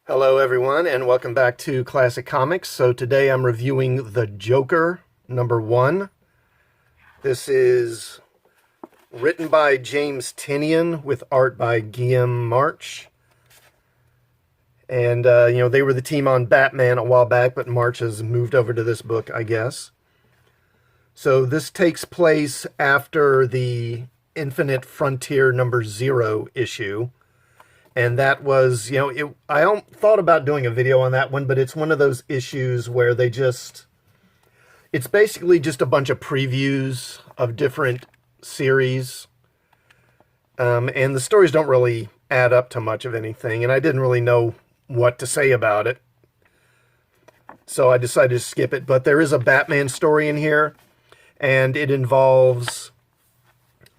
Hello, everyone, and welcome back to Classic Comics. So today I'm reviewing The Joker, #1. This is written by James Tynion with art by Guillaume March. And, they were the team on Batman a while back, but March has moved over to this book, I guess. So this takes place after the Infinite Frontier #0 issue. And that was, I thought about doing a video on that one, but it's one of those issues where it's basically just a bunch of previews of different series. And the stories don't really add up to much of anything, and I didn't really know what to say about it. So I decided to skip it, but there is a Batman story in here, and it involves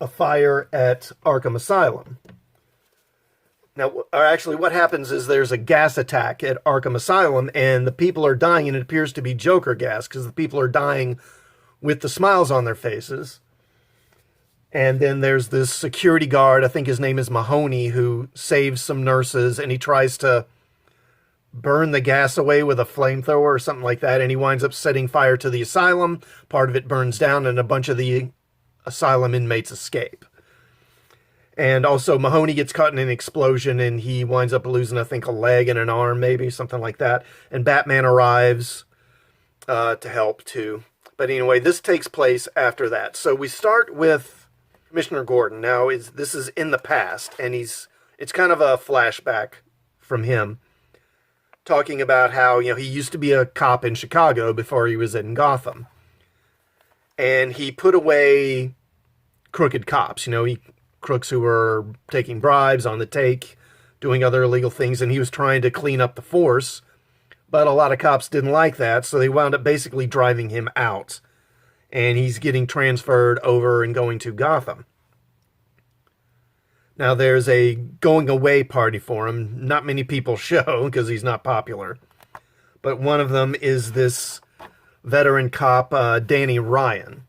a fire at Arkham Asylum. Now, or actually, what happens is there's a gas attack at Arkham Asylum, and the people are dying, and it appears to be Joker gas, because the people are dying with the smiles on their faces. And then there's this security guard, I think his name is Mahoney, who saves some nurses, and he tries to burn the gas away with a flamethrower or something like that, and he winds up setting fire to the asylum. Part of it burns down, and a bunch of the asylum inmates escape. And also, Mahoney gets caught in an explosion, and he winds up losing, I think, a leg and an arm, maybe, something like that. And Batman arrives to help, too. But anyway, this takes place after that. So we start with Commissioner Gordon. Now, this is in the past, and it's kind of a flashback from him, talking about how, he used to be a cop in Chicago before he was in Gotham. And he put away crooked cops, crooks who were taking bribes on the take, doing other illegal things, and he was trying to clean up the force. But a lot of cops didn't like that, so they wound up basically driving him out. And he's getting transferred over and going to Gotham. Now, there's a going away party for him. Not many people show because he's not popular. But one of them is this veteran cop, Danny Ryan.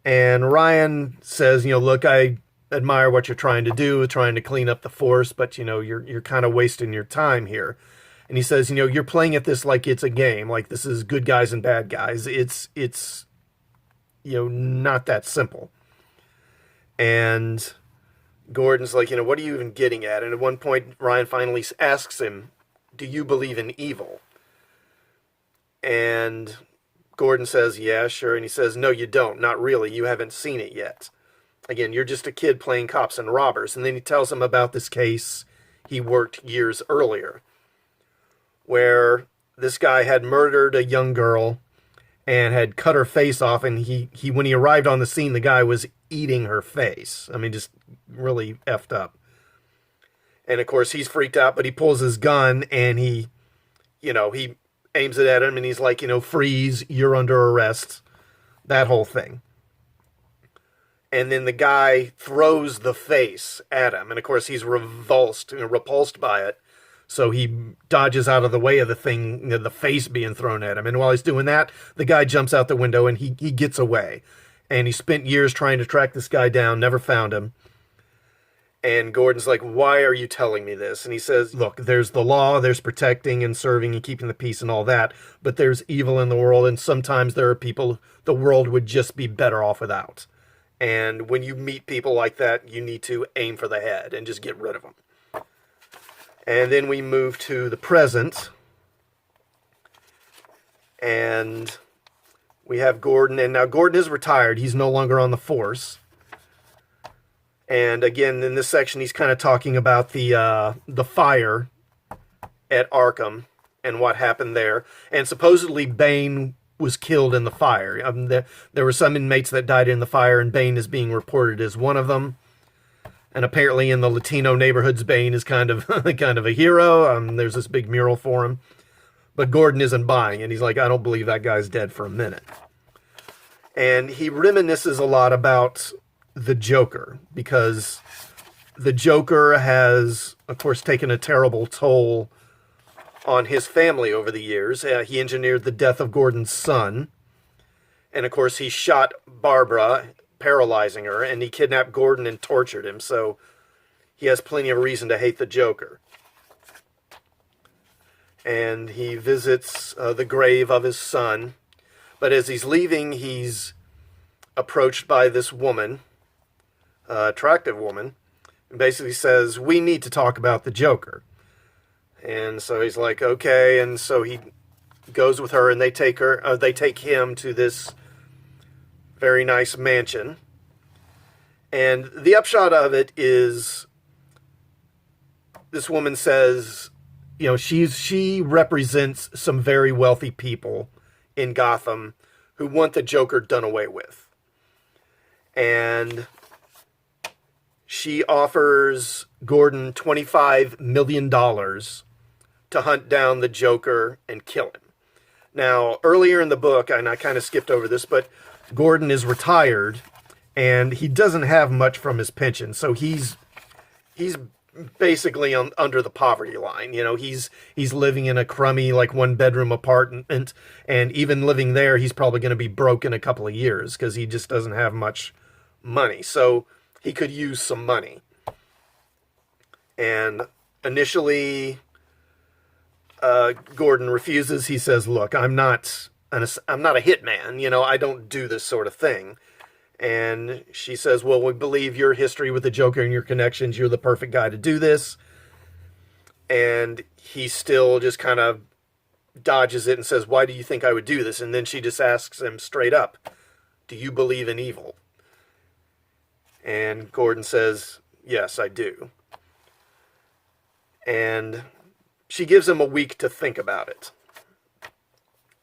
And Ryan says, look, I admire what you're trying to do, trying to clean up the force, but, you're kind of wasting your time here. And he says, you're playing at this like it's a game, like this is good guys and bad guys. It's not that simple. And Gordon's like, what are you even getting at? And at one point, Ryan finally asks him, do you believe in evil? And Gordon says, yeah, sure. And he says, no, you don't. Not really. You haven't seen it yet. Again, you're just a kid playing cops and robbers. And then he tells him about this case he worked years earlier, where this guy had murdered a young girl and had cut her face off. And he when he arrived on the scene, the guy was eating her face. I mean, just really effed up. And of course, he's freaked out, but he pulls his gun and he aims it at him, and he's like, freeze, you're under arrest, that whole thing. And then the guy throws the face at him, and of course he's repulsed by it, so he dodges out of the way of the thing, the face being thrown at him. And while he's doing that, the guy jumps out the window, and he gets away. And he spent years trying to track this guy down, never found him. And Gordon's like, why are you telling me this? And he says, look, there's the law, there's protecting and serving and keeping the peace and all that, but there's evil in the world, and sometimes there are people the world would just be better off without. And when you meet people like that, you need to aim for the head and just get rid of them. And then we move to the present. And we have Gordon, and now Gordon is retired. He's no longer on the force. And again, in this section, he's kind of talking about the fire at Arkham and what happened there. And supposedly Bane was killed in the fire. There were some inmates that died in the fire, and Bane is being reported as one of them. And apparently in the Latino neighborhoods, Bane is kind of a hero. There's this big mural for him. But Gordon isn't buying, and he's like, I don't believe that guy's dead for a minute. And he reminisces a lot about the Joker, because the Joker has, of course, taken a terrible toll on his family over the years. He engineered the death of Gordon's son. And, of course, he shot Barbara, paralyzing her, and he kidnapped Gordon and tortured him. So he has plenty of reason to hate the Joker. and he visits the grave of his son. But as he's leaving, he's approached by this woman, attractive woman, and basically says, "We need to talk about the Joker." And so he's like, "Okay," and so he goes with her, and they take him to this very nice mansion. And the upshot of it is, this woman says, she represents some very wealthy people in Gotham who want the Joker done away with. And she offers Gordon $25 million to hunt down the Joker and kill him. Now, earlier in the book, and I kind of skipped over this, but Gordon is retired, and he doesn't have much from his pension, so he's basically under the poverty line. He's living in a crummy, like, one-bedroom apartment, and even living there, he's probably going to be broke in a couple of years because he just doesn't have much money. So he could use some money. And initially, Gordon refuses. He says, "Look, I'm not a hitman. I don't do this sort of thing." And she says, "Well, we believe your history with the Joker and your connections. You're the perfect guy to do this." And he still just kind of dodges it and says, "Why do you think I would do this?" And then she just asks him straight up, "Do you believe in evil?" And Gordon says, "Yes, I do." And she gives him a week to think about it.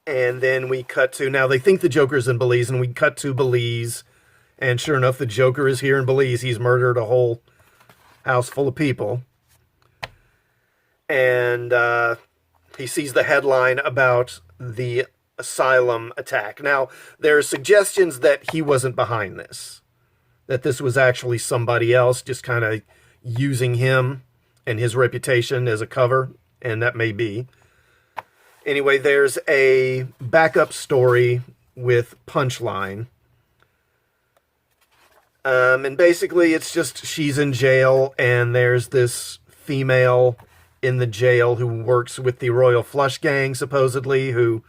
And then we cut to, now they think the Joker's in Belize, and we cut to Belize. And sure enough, the Joker is here in Belize. He's murdered a whole house full of people. And he sees the headline about the asylum attack. Now, there are suggestions that he wasn't behind this. That this was actually somebody else just kind of using him and his reputation as a cover. And that may be. Anyway, there's a backup story with Punchline. And basically it's just she's in jail, and there's this female in the jail who works with the Royal Flush Gang, supposedly, who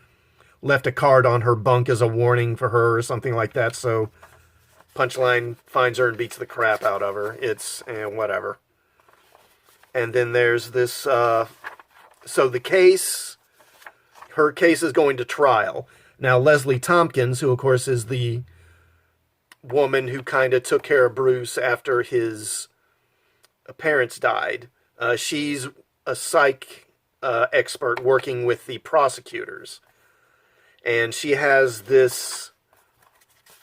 left a card on her bunk as a warning for her or something like that. So Punchline finds her and beats the crap out of her. It's whatever. And then there's this, so the case, her case is going to trial. Now, Leslie Tompkins, who of course is the woman who kind of took care of Bruce after his parents died, she's a psych expert working with the prosecutors. And she has this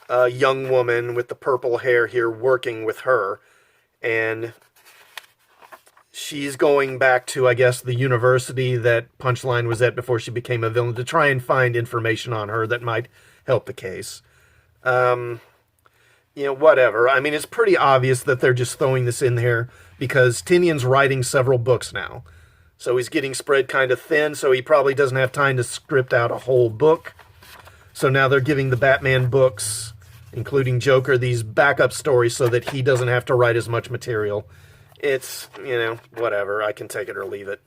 young woman with the purple hair here working with her. And she's going back to, I guess, the university that Punchline was at before she became a villain to try and find information on her that might help the case. Whatever. I mean, it's pretty obvious that they're just throwing this in here because Tynion's writing several books now. So he's getting spread kind of thin, so he probably doesn't have time to script out a whole book. So now they're giving the Batman books, including Joker, these backup stories so that he doesn't have to write as much material. It's, whatever. I can take it or leave it.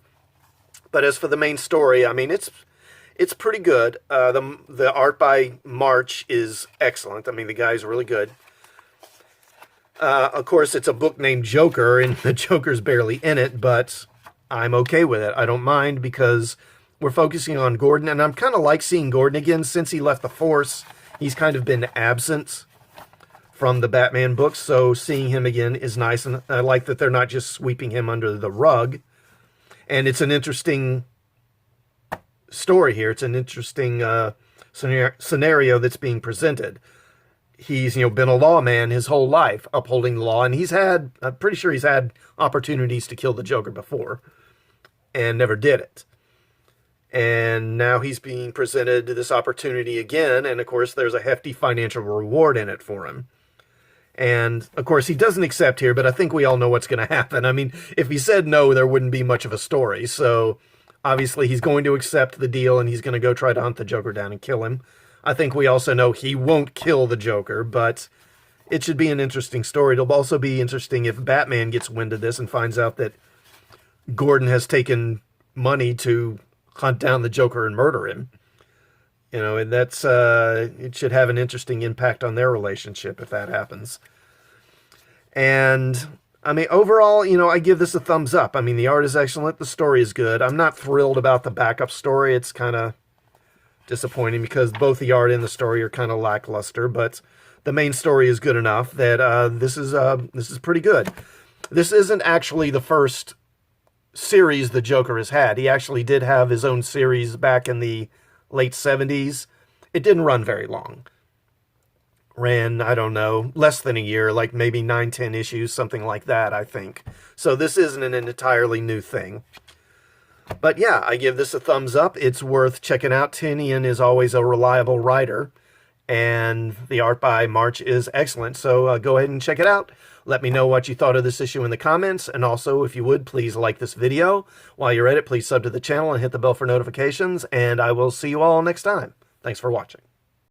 But as for the main story, I mean, it's pretty good. The art by March is excellent. I mean, the guy's really good. Of course, it's a book named Joker, and the Joker's barely in it, but I'm okay with it. I don't mind because we're focusing on Gordon, and I'm kind of like seeing Gordon again. Since he left the Force, he's kind of been absent from the Batman books, so seeing him again is nice, and I like that they're not just sweeping him under the rug. And it's an interesting story here. It's an interesting scenario that's being presented. He's, been a lawman his whole life, upholding the law, and I'm pretty sure he's had opportunities to kill the Joker before, and never did it. And now he's being presented this opportunity again, and of course there's a hefty financial reward in it for him. And, of course, he doesn't accept here, but I think we all know what's going to happen. I mean, if he said no, there wouldn't be much of a story. So, obviously, he's going to accept the deal, and he's going to go try to hunt the Joker down and kill him. I think we also know he won't kill the Joker, but it should be an interesting story. It'll also be interesting if Batman gets wind of this and finds out that Gordon has taken money to hunt down the Joker and murder him. You know, and that's it should have an interesting impact on their relationship if that happens. And I mean, overall, you know, I give this a thumbs up. I mean, the art is excellent, the story is good. I'm not thrilled about the backup story. It's kind of disappointing because both the art and the story are kind of lackluster, but the main story is good enough that this is pretty good. This isn't actually the first series the Joker has had. He actually did have his own series back in the late 70s. It didn't run very long. Ran, I don't know, less than a year, like maybe 9-10 issues, something like that, I think. So this isn't an entirely new thing. But yeah, I give this a thumbs up. It's worth checking out. Tynion is always a reliable writer, and the art by March is excellent. So go ahead and check it out. Let me know what you thought of this issue in the comments. And also, if you would, please like this video. While you're at it, please sub to the channel and hit the bell for notifications. And I will see you all next time. Thanks for watching.